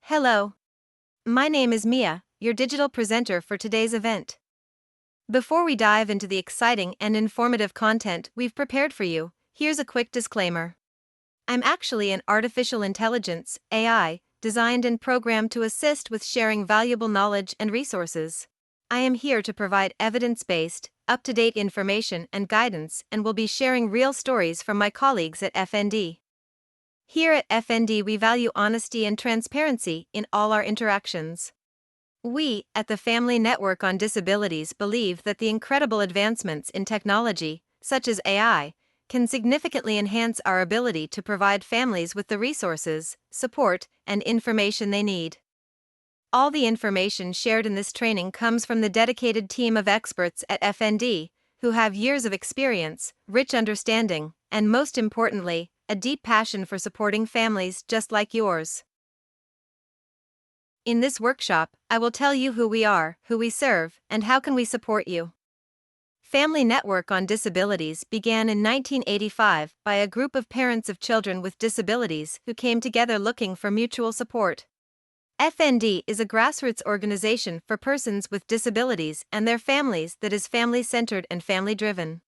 Hello. My name is Mia, your digital presenter for today's event. Before we dive into the exciting and informative content we've prepared for you, here's a quick disclaimer. I'm actually an artificial intelligence, AI, designed and programmed to assist with sharing valuable knowledge and resources. I am here to provide evidence-based, up-to-date information and guidance and will be sharing real stories from my colleagues at FND. Here at FND, we value honesty and transparency in all our interactions. We, at the Family Network on Disabilities, believe that the incredible advancements in technology, such as AI, can significantly enhance our ability to provide families with the resources, support, and information they need. All the information shared in this training comes from the dedicated team of experts at FND, who have years of experience, rich understanding, and most importantly, a deep passion for supporting families just like yours. In this workshop, I will tell you who we are, who we serve, and how can we support you. Family Network on Disabilities began in 1985 by a group of parents of children with disabilities who came together looking for mutual support. FND is a grassroots organization for persons with disabilities and their families that is family-centered and family-driven.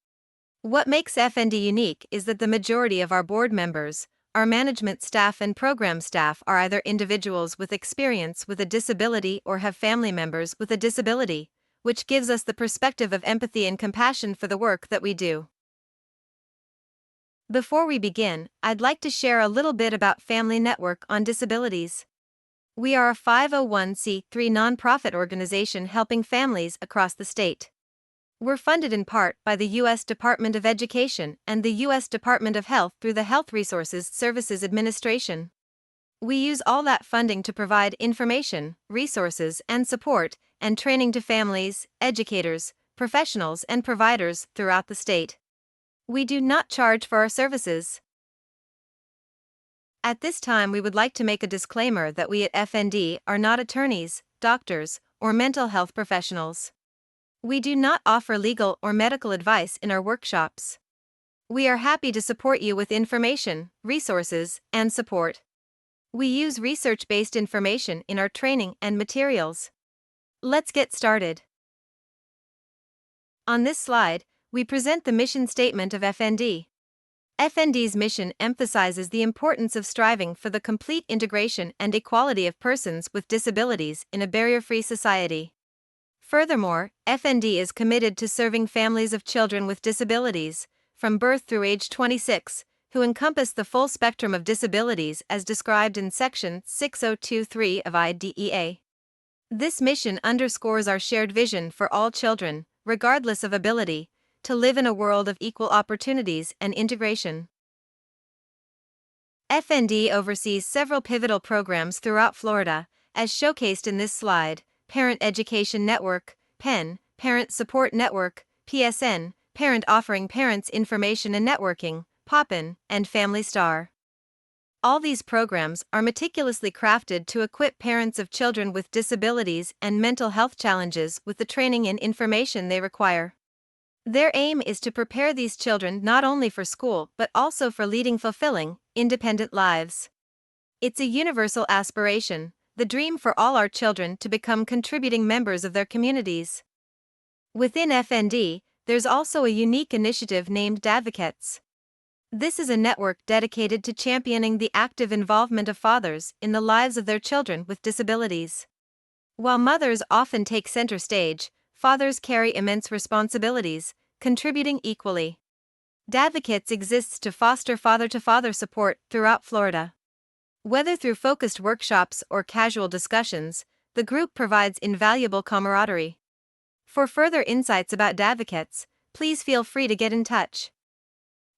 What makes FND unique is that the majority of our board members, our management staff and program staff are either individuals with experience with a disability or have family members with a disability, which gives us the perspective of empathy and compassion for the work that we do. Before we begin, I'd like to share a little bit about Family Network on Disabilities. We are a 501c3 nonprofit organization helping families across the state. We're funded in part by the U.S. Department of Education and the U.S. Department of Health through the Health Resources Services Administration. We use all that funding to provide information, resources, and support, and training to families, educators, professionals, and providers throughout the state. We do not charge for our services. At this time, we would like to make a disclaimer that we at FND are not attorneys, doctors, or mental health professionals. We do not offer legal or medical advice in our workshops. We are happy to support you with information, resources, and support. We use research-based information in our training and materials. Let's get started. On this slide, we present the mission statement of FND. FND's mission emphasizes the importance of striving for the complete integration and equality of persons with disabilities in a barrier-free society. Furthermore, FND is committed to serving families of children with disabilities, from birth through age 26, who encompass the full spectrum of disabilities as described in Section 6023 of IDEA. This mission underscores our shared vision for all children, regardless of ability, to live in a world of equal opportunities and integration. FND oversees several pivotal programs throughout Florida, as showcased in this slide: Parent Education Network, PEN, Parent Support Network, PSN, Parent Offering Parents Information and Networking, POPIN, and Family Star. All these programs are meticulously crafted to equip parents of children with disabilities and mental health challenges with the training and information they require. Their aim is to prepare these children not only for school but also for leading fulfilling, independent lives. It's a universal aspiration, the dream for all our children to become contributing members of their communities. Within FND, there's also a unique initiative named Advocates. This is a network dedicated to championing the active involvement of fathers in the lives of their children with disabilities. While mothers often take center stage, fathers carry immense responsibilities, contributing equally. Advocates exists to foster father-to-father support throughout Florida. Whether through focused workshops or casual discussions, the group provides invaluable camaraderie. For further insights about Advocates, please feel free to get in touch.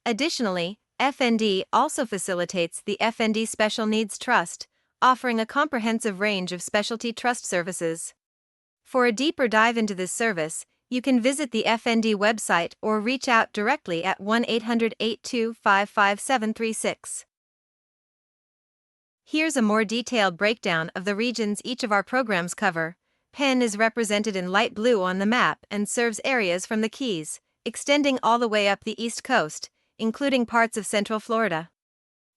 Additionally, FND also facilitates the FND Special Needs Trust, offering a comprehensive range of specialty trust services. For a deeper dive into this service, you can visit the FND website or reach out directly at 1-800-825-5736. Here's a more detailed breakdown of the regions each of our programs cover. PEN is represented in light blue on the map and serves areas from the Keys, extending all the way up the East Coast, including parts of Central Florida.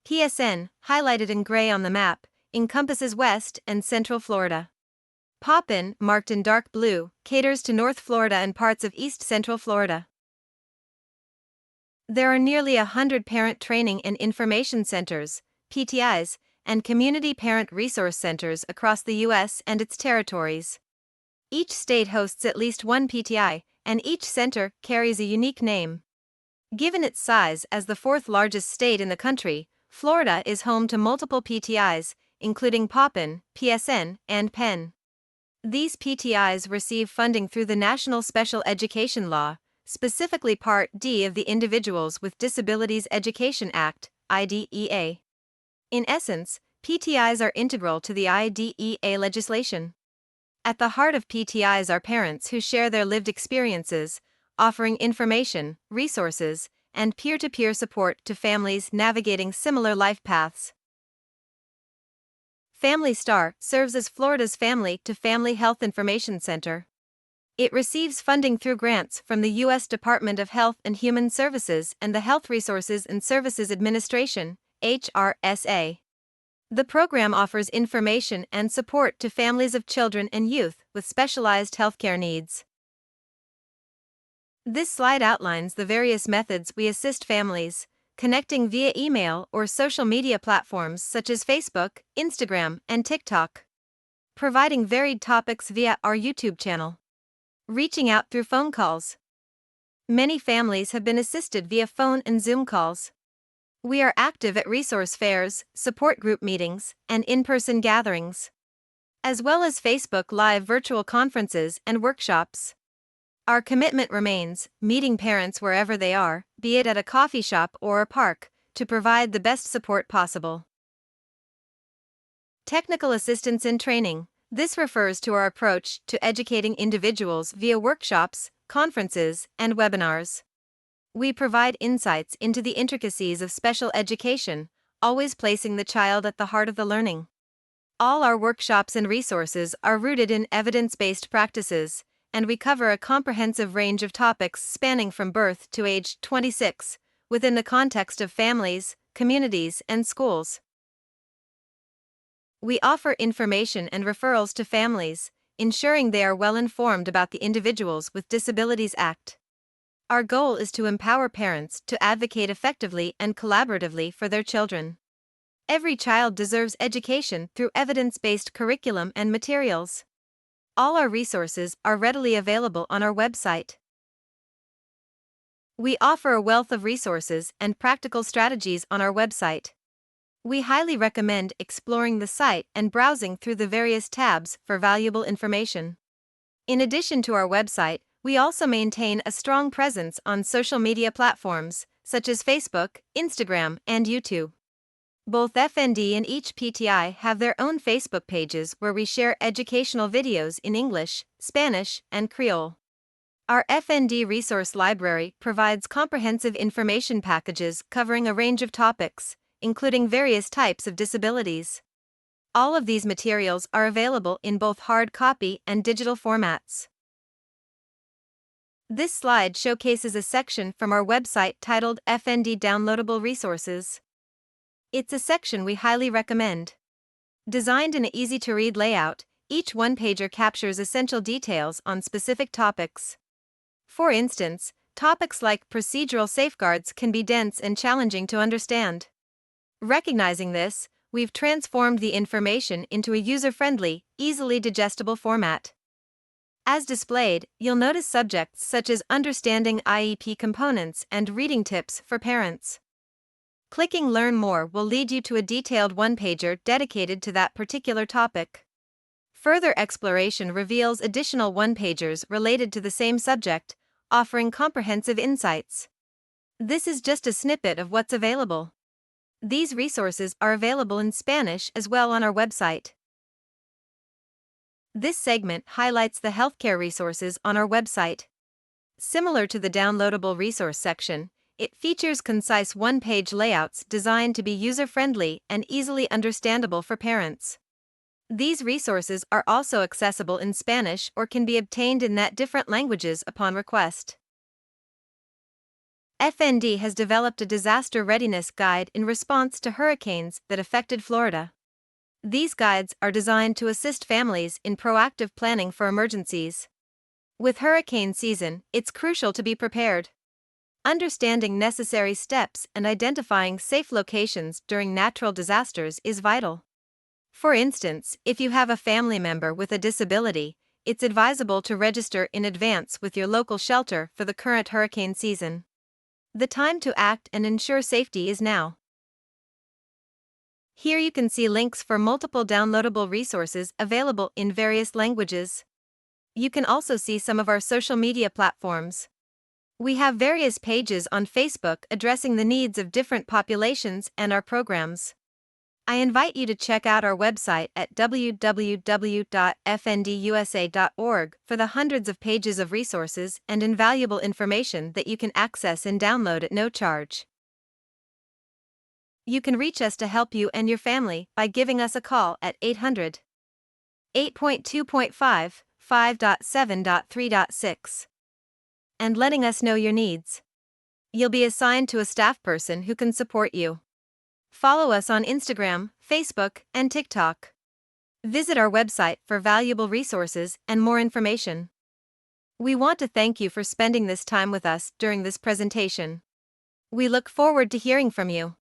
PSN, highlighted in gray on the map, encompasses West and Central Florida. Poppin, marked in dark blue, caters to North Florida and parts of East Central Florida. There are nearly 100 parent training and information centers, PTIs, and community parent resource centers across the U.S. and its territories. Each state hosts at least one PTI, and each center carries a unique name. Given its size as the fourth largest state in the country, Florida is home to multiple PTIs, including Poppin, PSN, and Penn. These PTIs receive funding through the National Special Education Law, specifically Part D of the Individuals with Disabilities Education Act, IDEA. In essence, PTIs are integral to the IDEA legislation. At the heart of PTIs are parents who share their lived experiences, offering information, resources, and peer-to-peer support to families navigating similar life paths. Family Star serves as Florida's family-to-family health information center. It receives funding through grants from the U.S. Department of Health and Human Services and the Health Resources and Services Administration, HRSA. The program offers information and support to families of children and youth with specialized healthcare needs. This slide outlines the various methods we assist families, connecting via email or social media platforms such as Facebook, Instagram, and TikTok. Providing varied topics via our YouTube channel. Reaching out through phone calls. Many families have been assisted via phone and Zoom calls. We are active at resource fairs, support group meetings, and in-person gatherings, as well as Facebook Live virtual conferences and workshops. Our commitment remains meeting parents wherever they are, be it at a coffee shop or a park, to provide the best support possible. Technical assistance in training. This refers to our approach to educating individuals via workshops, conferences, and webinars. We provide insights into the intricacies of special education, always placing the child at the heart of the learning. All our workshops and resources are rooted in evidence-based practices, and we cover a comprehensive range of topics spanning from birth to age 26, within the context of families, communities, and schools. We offer information and referrals to families, ensuring they are well informed about the Individuals with Disabilities Act. Our goal is to empower parents to advocate effectively and collaboratively for their children. Every child deserves education through evidence-based curriculum and materials. All our resources are readily available on our website. We offer a wealth of resources and practical strategies on our website. We highly recommend exploring the site and browsing through the various tabs for valuable information. In addition to our website, we also maintain a strong presence on social media platforms, such as Facebook, Instagram, and YouTube. Both FND and each PTI have their own Facebook pages where we share educational videos in English, Spanish, and Creole. Our FND resource library provides comprehensive information packages covering a range of topics, including various types of disabilities. All of these materials are available in both hard copy and digital formats. This slide showcases a section from our website titled FND Downloadable Resources. It's a section we highly recommend. Designed in an easy-to-read layout, each one-pager captures essential details on specific topics. For instance, topics like procedural safeguards can be dense and challenging to understand. Recognizing this, we've transformed the information into a user-friendly, easily digestible format. As displayed, you'll notice subjects such as understanding IEP components and reading tips for parents. Clicking Learn More will lead you to a detailed one-pager dedicated to that particular topic. Further exploration reveals additional one-pagers related to the same subject, offering comprehensive insights. This is just a snippet of what's available. These resources are available in Spanish as well on our website. This segment highlights the healthcare resources on our website. Similar to the downloadable resource section, it features concise one-page layouts designed to be user-friendly and easily understandable for parents. These resources are also accessible in Spanish or can be obtained in different languages upon request. FND has developed a disaster readiness guide in response to hurricanes that affected Florida. These guides are designed to assist families in proactive planning for emergencies. With hurricane season, it's crucial to be prepared. Understanding necessary steps and identifying safe locations during natural disasters is vital. For instance, if you have a family member with a disability, it's advisable to register in advance with your local shelter for the current hurricane season. The time to act and ensure safety is now. Here you can see links for multiple downloadable resources available in various languages. You can also see some of our social media platforms. We have various pages on Facebook addressing the needs of different populations and our programs. I invite you to check out our website at www.fndusa.org for the hundreds of pages of resources and invaluable information that you can access and download at no charge. You can reach us to help you and your family by giving us a call at 800 8.2.5 5.7.3.6 and letting us know your needs. You'll be assigned to a staff person who can support you. Follow us on Instagram, Facebook, and TikTok. Visit our website for valuable resources and more information. We want to thank you for spending this time with us during this presentation. We look forward to hearing from you.